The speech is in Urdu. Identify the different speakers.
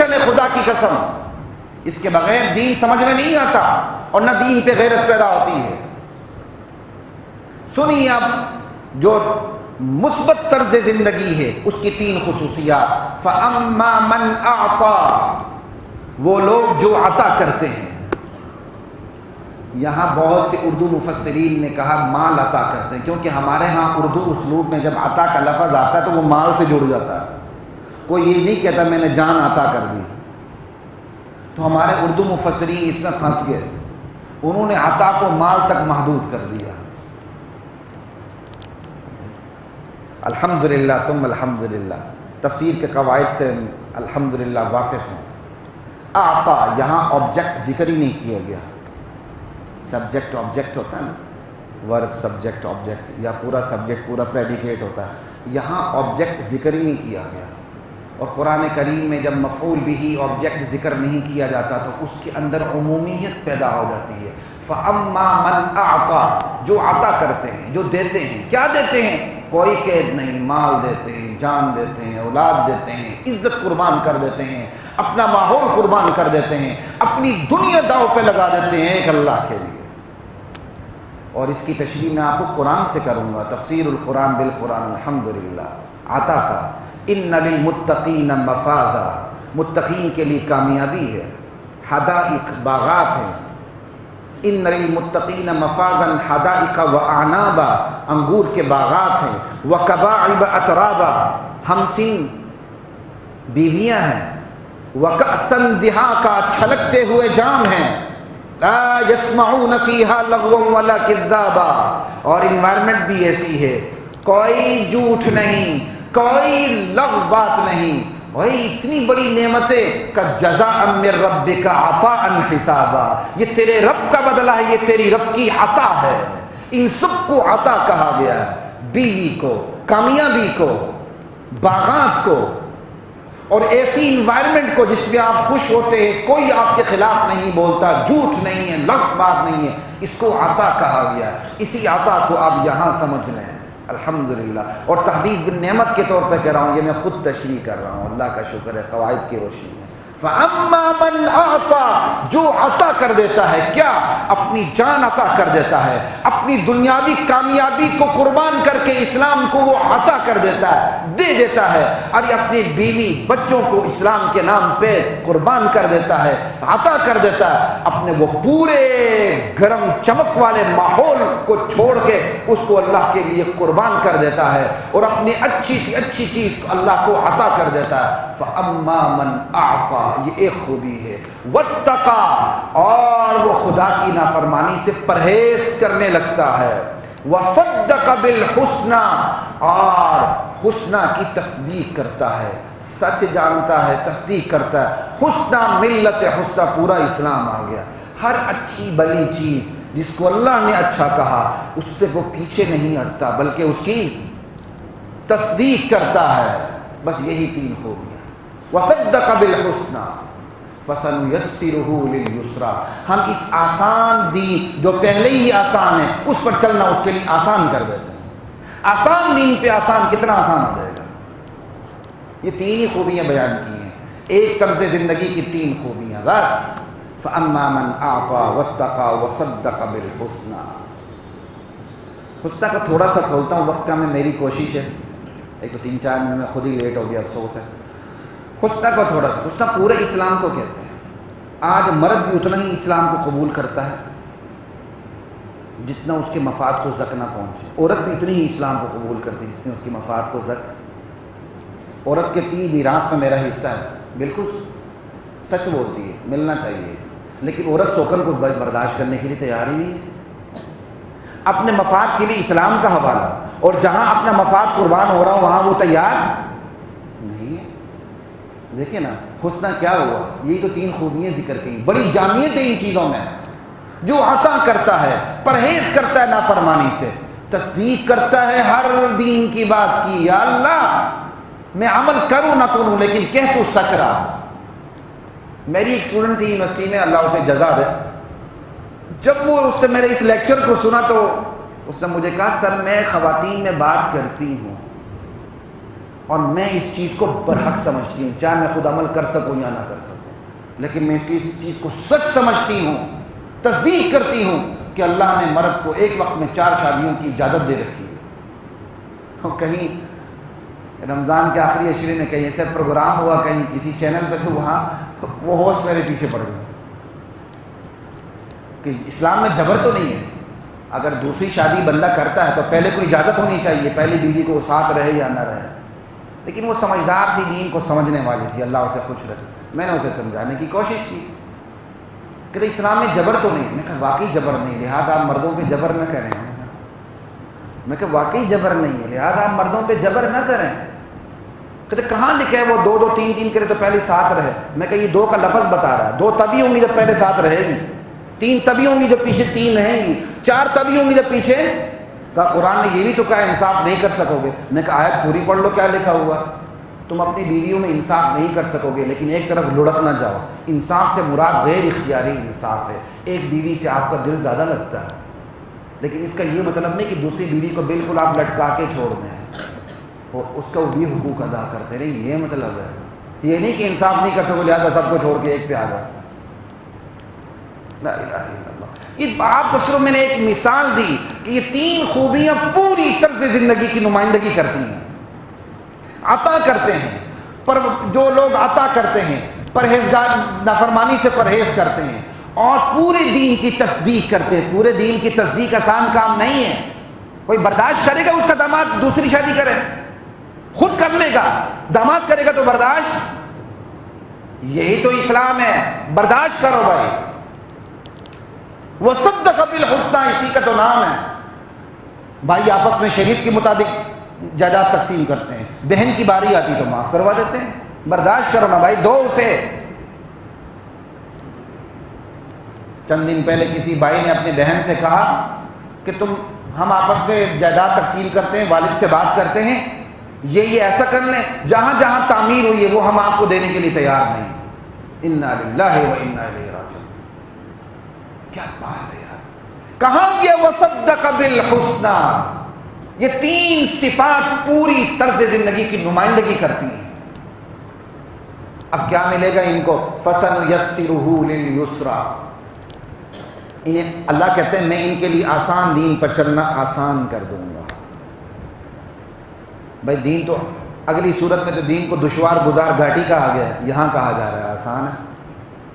Speaker 1: نے خدا کی قسم، اس کے بغیر دین سمجھ میں نہیں آتا اور نہ دین پہ غیرت پیدا ہوتی ہے۔ سنیے اب جو مثبت طرز زندگی ہے اس کی 3 خصوصیات۔ فَأَمَّا مَنْ أَعْطَى، وہ لوگ جو عطا کرتے ہیں۔ یہاں بہت سے اردو مفسرین نے کہا مال عطا کرتے ہیں، کیونکہ ہمارے ہاں اردو اسلوب میں جب عطا کا لفظ آتا ہے تو وہ مال سے جڑ جاتا ہے، کوئی یہ نہیں کہتا میں نے جان عطا کر دی۔ تو ہمارے اردو مفسرین اس میں پھنس گئے، انہوں نے عطا کو مال تک محدود کر دیا۔ الحمدللہ ثم الحمدللہ، تفسیر کے قواعد سے الحمدللہ واقف ہوں۔ اعطا یہاں آبجیکٹ ذکر ہی نہیں کیا گیا، سبجیکٹ آبجیکٹ ہوتا ہے نا، ورب سبجیکٹ آبجیکٹ، یا پورا سبجیکٹ پورا پریڈیکیٹ ہوتا ہے، یہاں آبجیکٹ ذکر ہی نہیں کیا گیا۔ اور قرآن کریم میں جب مفعول بھی آبجیکٹ ذکر نہیں کیا جاتا تو اس کے اندر عمومیت پیدا ہو جاتی ہے۔ فَأَمَّا مَنْ أَعْطَى، جو عطا کرتے ہیں، جو دیتے ہیں۔ کیا دیتے ہیں؟ کوئی قید نہیں، مال دیتے ہیں، جان دیتے ہیں، اولاد دیتے ہیں، عزت قربان کر دیتے ہیں، اپنا ماحول قربان کر دیتے ہیں، اپنی دنیا داؤ پہ لگا دیتے ہیں ایک اللہ کے لیے۔ اور اس کی تشریح میں آپ کو قرآن سے کروں گا، تفسیر القرآن بالقرآن الحمدللہ۔ عطا کا ان للمتقین مفازا، متقین کے لیے کامیابی ہے، حدائق باغات ہیں، ان للمتقین مفازا حدائق واعنابا، انگور کے باغات ہیں، وکواعب اترابا، ہمسن بیویاں ہیں، وکأسا دہاقا، چھلکتے ہوئے جام ہیں، لا یسمعون فیہا لغوا ولا کذابا، اور انوائرمنٹ بھی ایسی ہے، کوئی جھوٹ نہیں، کوئی لغو بات نہیں۔ وہی اتنی بڑی نعمتیں کا جزاء من ربک عطاء حسابا، یہ تیرے رب کا بدلہ ہے، یہ تیری رب کی عطا ہے۔ ان سب کو عطا کہا گیا ہے، بیوی کو، کامیابی کو، باغات کو، اور ایسی انوائرمنٹ کو جس میں آپ خوش ہوتے ہیں، کوئی آپ کے خلاف نہیں بولتا، جھوٹ نہیں ہے، لفظ بات نہیں ہے، اس کو عطا کہا گیا۔ اسی عطا کو آپ یہاں سمجھ لیں الحمدللہ۔ اور تحدیث بالنعمت کے طور پہ کہہ رہا ہوں، یہ میں خود تشریح کر رہا ہوں، اللہ کا شکر ہے قواعد کی روشنی میں۔ فَأَمَّا مَنْ أَعْطَى، جو عطا کر دیتا ہے، کیا؟ اپنی جان عطا کر دیتا ہے، اپنی دنیاوی کامیابی کو قربان کر کے اسلام کو وہ عطا کر دیتا ہے، دے دیتا ہے، اور یہ اپنی بیوی بچوں کو اسلام کے نام پہ قربان کر دیتا ہے، عطا کر دیتا ہے، اپنے وہ پورے گرم چمک والے ماحول کو چھوڑ کے اس کو اللہ کے لیے قربان کر دیتا ہے، اور اپنی اچھی سی اچھی چیز کو اللہ کو عطا کر دیتا ہے۔ فَأَمَّا مَنْ أَعْطَى، یہ ایک خوبی ہے۔ وَاتَّقَى، اور وہ خدا کی نافرمانی سے پرہیز کرنے لگتا ہے۔ وَصَدَّقَ بِالْحُسْنَى، اور حسنہ کی تصدیق کرتا ہے، سچ جانتا ہے، تصدیق کرتا ہے۔ حسنہ ملت حسنہ، پورا اسلام آ گیا۔ ہر اچھی بلی چیز جس کو اللہ نے اچھا کہا اس سے وہ پیچھے نہیں ہٹتا بلکہ اس کی تصدیق کرتا ہے۔ بس یہی 3 خوبیاں۔ وَصَدَّقَ بِالْحُسْنَى فَسَنُيَسِّرُهُ لِلْيُسْرَى، ہم اس آسان دین جو پہلے ہی آسان ہے اس پر چلنا اس کے لیے آسان کر دیتے ہیں۔ آسان دین پہ آسان، کتنا آسان ہو جائے گا۔ یہ 3 ہی خوبیاں بیان کی ہیں، ایک طرز زندگی کی 3 خوبیاں بس۔ فَأَمَّا مَنْ أَعْطَى وَاتَّقَى وَصَدَّقَ بِالْحُسْنَى۔ حسنہ کا تھوڑا سا کھولتا ہوں، وقت کا میں میری کوشش ہے، ایک تو 3-4 منٹ میں خود ہی لیٹ ہو گیا، افسوس ہے۔ حسنہ کو تھوڑا سا، حسنہ پورے اسلام کو کہتے ہیں۔ آج مرد بھی اتنا ہی اسلام کو قبول کرتا ہے جتنا اس کے مفاد کو زک نہ پہنچے، عورت بھی اتنی ہی اسلام کو قبول کرتی ہے جتنے اس کے مفاد کو زک۔ عورت کے 3 میراث میں میرا حصہ ہے، بالکل سچ بولتی ہے، ملنا چاہیے، لیکن عورت سوکن کو برداشت کرنے کے لیے تیار ہی نہیں ہے۔ اپنے مفاد کے لیے اسلام کا حوالہ، اور جہاں اپنا مفاد قربان ہو رہا ہو وہاں وہ تیار نہیں ہے۔ دیکھیں نا حسنہ کیا ہوا، یہی تو 3 خوبیاں ذکر کی، بڑی جامعیت ہے ان چیزوں میں۔ جو عطا کرتا ہے، پرہیز کرتا ہے نافرمانی سے، تصدیق کرتا ہے ہر دین کی بات کی، یا اللہ میں عمل کروں نہ کروں لیکن کہہ تو سچ رہا۔ میری ایک اسٹوڈنٹ تھی یونیورسٹی میں، اللہ اسے جزا دے، جب وہ اس نے میرے اس لیکچر کو سنا تو اس نے مجھے کہا سر میں خواتین میں بات کرتی ہوں اور میں اس چیز کو برحق سمجھتی ہوں، چاہے میں خود عمل کر سکوں یا نہ کر سکوں، لیکن میں اس چیز کو سچ سمجھتی ہوں، تصدیق کرتی ہوں کہ اللہ نے مرد کو ایک وقت میں 4 شادیوں کی اجازت دے رکھی ہے۔ اور کہیں رمضان کے آخری عشرے میں کہیں ایسا پروگرام ہوا کہیں کسی چینل پہ، تو وہاں وہ ہوسٹ میرے پیچھے پڑ گئے کہ اسلام میں جبر تو نہیں ہے، اگر دوسری شادی بندہ کرتا ہے تو پہلے کوئی اجازت ہونی چاہیے، پہلی بیوی کو ساتھ رہے یا نہ رہے۔ لیکن وہ سمجھدار تھی، دین کو سمجھنے والی تھی، اللہ اسے خوش رکھے۔ میں نے اسے سمجھانے کی کوشش کی کہ اسلام میں جبر تو نہیں۔ میں کہا واقعی جبر نہیں، لہٰذا آپ مردوں پہ جبر نہ کریں۔ میں کہا واقعی جبر نہیں ہے، لہٰذا آپ مردوں پہ جبر نہ کریں۔ کہتے کہاں لکھا ہے وہ 2 2 3 3 کرے تو پہلے ساتھ رہے؟ میں کہا یہ 2 کا لفظ بتا رہا ہے، 2 تبھی ہوں گی جب پہلے ساتھ رہے گی، 3 تبھی ہوں گی جب پیچھے 3 رہیں گی، 4 تبھی ہوں گی جب پیچھے۔ کہا قرآن نے یہ بھی تو کہا انصاف نہیں کر سکو گے۔ میں کہا آیت پوری پڑھ لو کیا لکھا ہوا۔ تم اپنی بیویوں میں انصاف نہیں کر سکو گے، لیکن ایک طرف لڑک نہ جاؤ۔ انصاف سے مراد غیر اختیاری انصاف ہے، ایک بیوی سے آپ کا دل زیادہ لگتا ہے، لیکن اس کا یہ مطلب نہیں کہ دوسری بیوی کو بالکل آپ لٹکا کے چھوڑ دیں، اور اس کا بھی حقوق ادا کرتے رہے، یہ مطلب ہے۔ یہ نہیں کہ انصاف نہیں کر سکو لہٰذا سب کو چھوڑ کے ایک پہ آ جاؤ۔ لا الہ الا اللہ۔ یہ آپ کو صرف میں نے ایک مثال دی کہ یہ 3 خوبیاں پوری طرز زندگی کی نمائندگی کرتی ہیں۔ عطا کرتے ہیں، پر جو لوگ عطا کرتے ہیں پرہیزگار، نافرمانی سے پرہیز کرتے ہیں، اور پورے دین کی تصدیق کرتے ہیں۔ پورے دین کی تصدیق آسان کام نہیں ہے، کوئی برداشت کرے گا اس کا داماد دوسری شادی کرے؟ خود کر لے گا، داماد کرے گا تو برداشت؟ یہی تو اسلام ہے، برداشت کرو بھائی۔ وصدق بالحسنی، اسی کا تو نام ہے۔ بھائی آپس میں شریعت کے مطابق جائیداد تقسیم کرتے ہیں، بہن کی باری آتی تو معاف کروا دیتے ہیں، برداشت کرو نا بھائی، دو اسے۔ چند دن پہلے کسی بھائی نے اپنی بہن سے کہا کہ ہم آپس میں جائیداد تقسیم کرتے ہیں، والد سے بات کرتے ہیں، یہ ایسا کر لیں، جہاں جہاں تعمیر ہوئی ہے وہ ہم آپ کو دینے کے لیے تیار نہیں۔ انا للہ و انا الیہ راجعون۔ کیا بات ہے یار، کہاں گیا وصدق بالحسنی؟ یہ 3 صفات پوری طرز زندگی کی نمائندگی کرتی ہیں۔ اب کیا ملے گا ان کو؟ فَسَنُيَسِّرُهُ لِلْيُسْرَىٰ، انہیں اللہ کہتے ہیں میں ان کے لیے آسان، دین پر چلنا آسان کر دوں گا۔ بھائی دین تو اگلی صورت میں تو دین کو دشوار گزار گھاٹی کہا گیا ہے، یہاں کہا جا رہا ہے آسان ہے۔